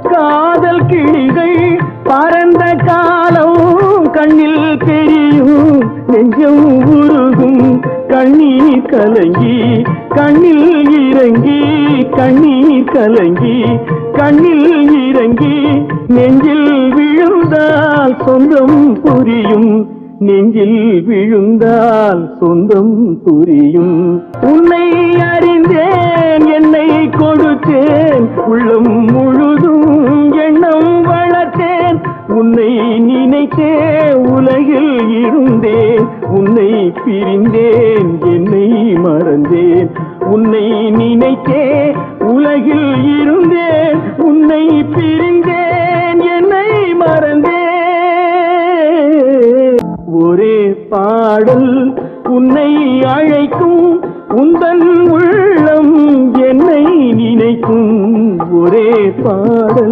காதல் கிளிகள் பறந்த காலம் கண்ணில் தெரியும், நெஞ்சம் உருகும், கண்ணீர் கலங்கி கண்ணில் இறங்கி, கண்ணீர் கலங்கி கண்ணில் இறங்கி, நெஞ்சில் விழுந்தால் சொந்தம் புரியும், நெஞ்சில் விழுந்தால் சொந்தம் புரியும். உன்னை அறிந்தேன், என்னை கொடுத்தேன், உள்ளம் முழுதும் எண்ணம் வளர்த்தேன். உன்னை நினைத்தே உலகில் இருந்தேன், உன்னை பிரிந்தேன், என்னை மறந்தேன். உன்னை நினைத்தே உலகில் இருந்தேன், உன்னை பிரிந்தேன், என்னை மறந்தேன். ஒரே பாடல் உன்னை அழைக்கும், உந்தன் உள்ளம் என்னை நினைக்கும். ஒரே பாடல்